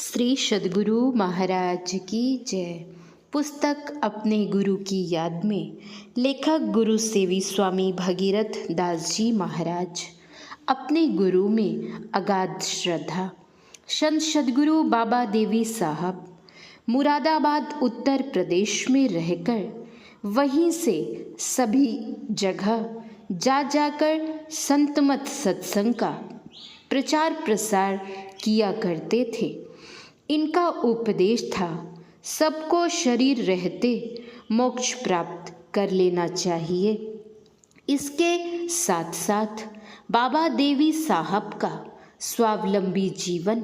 श्री सद्गुरु महाराज की जय। पुस्तक अपने गुरु की याद में, लेखक गुरु सेवी स्वामी भगीरथ दास जी महाराज। अपने गुरु में अगाध श्रद्धा। संत सद्गुरु बाबा देवी साहब मुरादाबाद उत्तर प्रदेश में रहकर वहीं से सभी जगह जा जाकर संतमत सत्संग का प्रचार प्रसार किया करते थे। इनका उपदेश था, सबको शरीर रहते मोक्ष प्राप्त कर लेना चाहिए। इसके साथ साथ बाबा देवी साहब का स्वावलंबी जीवन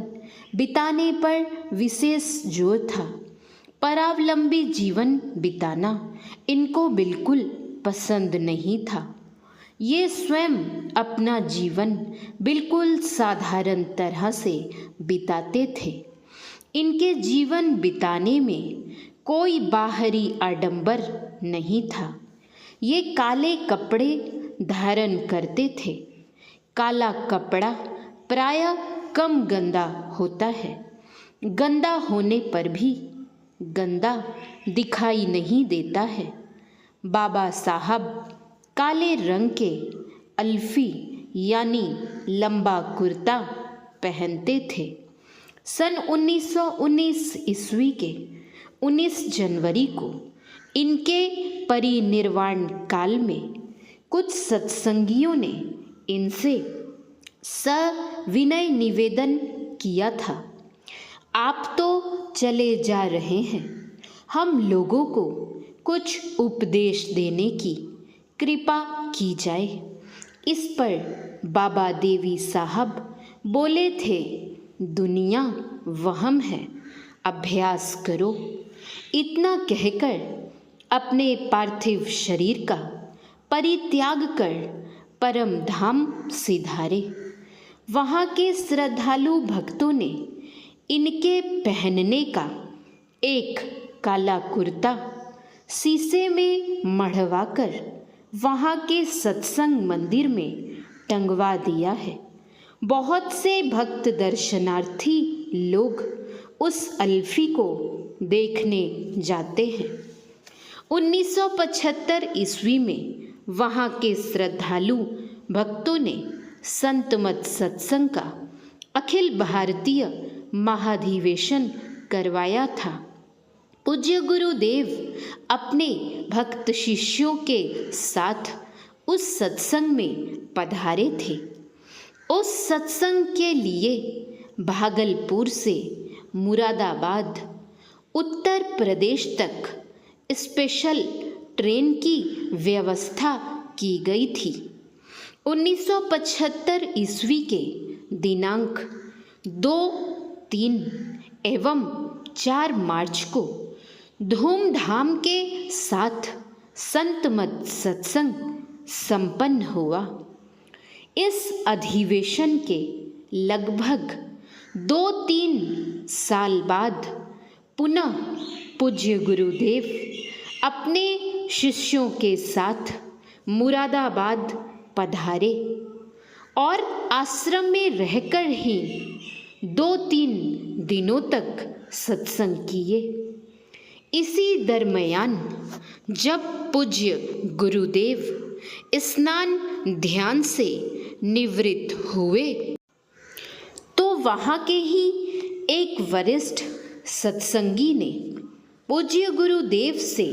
बिताने पर विशेष जोर था। परावलंबी जीवन बिताना इनको बिल्कुल पसंद नहीं था। ये स्वयं अपना जीवन बिल्कुल साधारण तरह से बिताते थे। इनके जीवन बिताने में कोई बाहरी आडंबर नहीं था। ये काले कपड़े धारण करते थे। काला कपड़ा प्रायः कम गंदा होता है। गंदा होने पर भी गंदा दिखाई नहीं देता है। बाबा साहब काले रंग के अल्फी यानी लंबा कुर्ता पहनते थे। सन 1919 ईस्वी के 19 जनवरी को इनके परिनिर्वाण काल में कुछ सत्संगियों ने इनसे सविनय निवेदन किया था, आप तो चले जा रहे हैं, हम लोगों को कुछ उपदेश देने की कृपा की जाए। इस पर बाबा देवी साहब बोले थे, दुनिया वहम है, अभ्यास करो। इतना कहकर अपने पार्थिव शरीर का परित्याग कर परम धाम सिधारे। वहाँ के श्रद्धालु भक्तों ने इनके पहनने का एक काला कुर्ता शीशे में मढ़वाकर वहाँ के सत्संग मंदिर में टंगवा दिया है। बहुत से भक्त दर्शनार्थी लोग उस अल्फी को देखने जाते हैं। 1975 ईस्वी में वहाँ के श्रद्धालु भक्तों ने संतमत सत्संग का अखिल भारतीय महाधिवेशन करवाया था। पूज्य गुरुदेव अपने भक्त शिष्यों के साथ उस सत्संग में पधारे थे। उस सत्संग के लिए भागलपुर से मुरादाबाद उत्तर प्रदेश तक स्पेशल ट्रेन की व्यवस्था की गई थी। 1975 ईस्वी के दिनांक 2, 3 एवं 4 मार्च को धूमधाम के साथ संतमत सत्संग संपन्न हुआ। इस अधिवेशन के लगभग 2-3 साल बाद पुनः पूज्य गुरुदेव अपने शिष्यों के साथ मुरादाबाद पधारे और आश्रम में रहकर ही 2-3 दिनों तक सत्संग किए। इसी दरमियान जब पूज्य गुरुदेव स्नान ध्यान से निवृत्त हुए तो वहाँ के ही एक वरिष्ठ सत्संगी ने पूज्य गुरुदेव से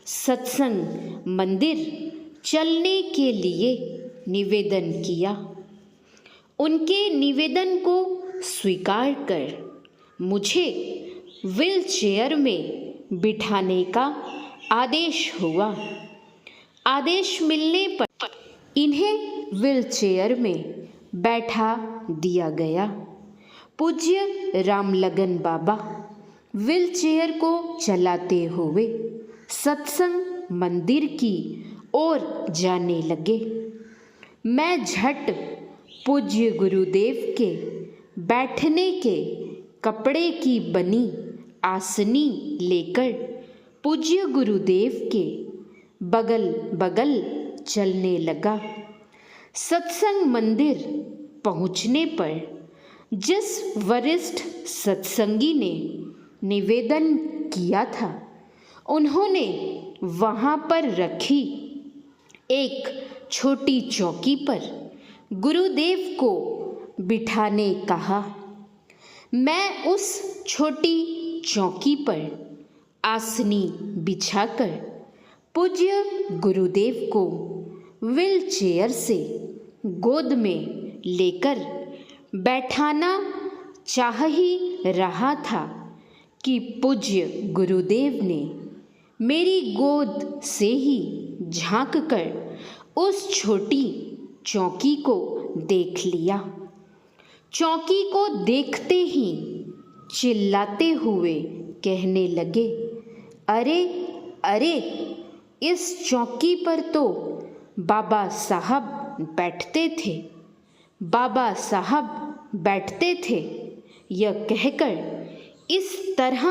सत्संग मंदिर चलने के लिए निवेदन किया। उनके निवेदन को स्वीकार कर मुझे व्हील चेयर में बिठाने का आदेश हुआ। आदेश मिलने पर इन्हें व्हील चेयर में बैठा दिया गया। पूज्य रामलगन बाबा व्हील चेयर को चलाते हुए सत्संग मंदिर की ओर जाने लगे। मैं झट पूज्य गुरुदेव के बैठने के कपड़े की बनी आसनी लेकर पूज्य गुरुदेव के बगल बगल चलने लगा। सत्संग मंदिर पहुँचने पर जिस वरिष्ठ सत्संगी ने निवेदन किया था, उन्होंने वहाँ पर रखी एक छोटी चौकी पर गुरुदेव को बिठाने कहा। मैं उस छोटी चौकी पर आसनी बिछाकर पूज्य गुरुदेव को व्हील चेयर से गोद में लेकर बैठाना चाह ही रहा था कि पूज्य गुरुदेव ने मेरी गोद से ही झांक कर उस छोटी चौकी को देख लिया। चौकी को देखते ही चिल्लाते हुए कहने लगे, अरे अरे, इस चौकी पर तो बाबा साहब बैठते थे, बाबा साहब बैठते थे। यह कहकर इस तरह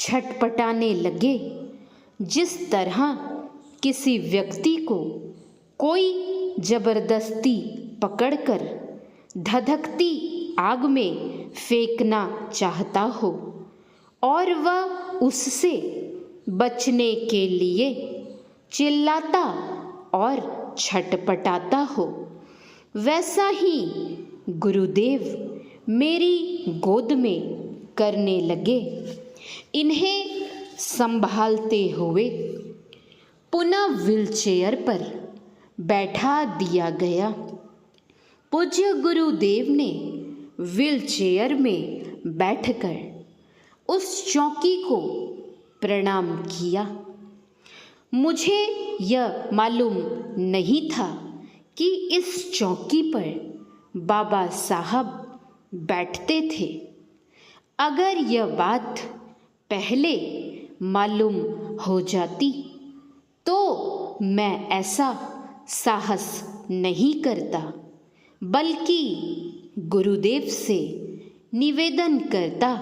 छटपटाने लगे जिस तरह किसी व्यक्ति को कोई जबरदस्ती पकड़कर धधकती आग में फेंकना चाहता हो और वह उससे बचने के लिए चिल्लाता और छटपटाता हो। वैसा ही गुरुदेव मेरी गोद में करने लगे। इन्हें संभालते हुए पुनः व्हीलचेयर पर बैठा दिया गया। पूज्य गुरुदेव ने व्हीलचेयर में बैठकर उस चौकी को प्रणाम किया। मुझे यह मालूम नहीं था कि इस चौकी पर बाबा साहब बैठते थे। अगर यह बात पहले मालूम हो जाती तो मैं ऐसा साहस नहीं करता, बल्कि गुरुदेव से निवेदन करता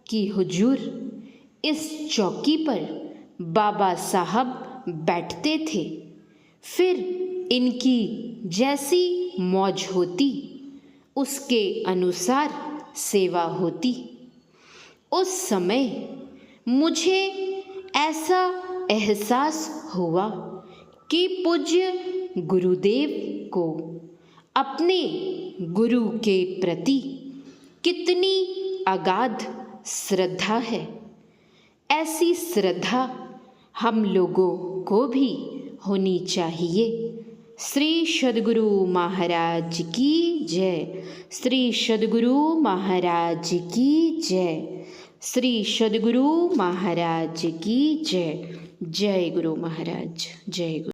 कि हुजूर, इस चौकी पर बाबा साहब बैठते थे, फिर इनकी जैसी मौज होती उसके अनुसार सेवा होती। उस समय मुझे ऐसा एहसास हुआ कि पूज्य गुरुदेव को अपने गुरु के प्रति कितनी अगाध श्रद्धा है। ऐसी श्रद्धा हम लोगों को भी होनी चाहिए। श्री सद्गुरु महाराज की जय। श्री सद्गुरु महाराज की जय। श्री सद्गुरु महाराज की जय। जय गुरु महाराज। जय गुरु।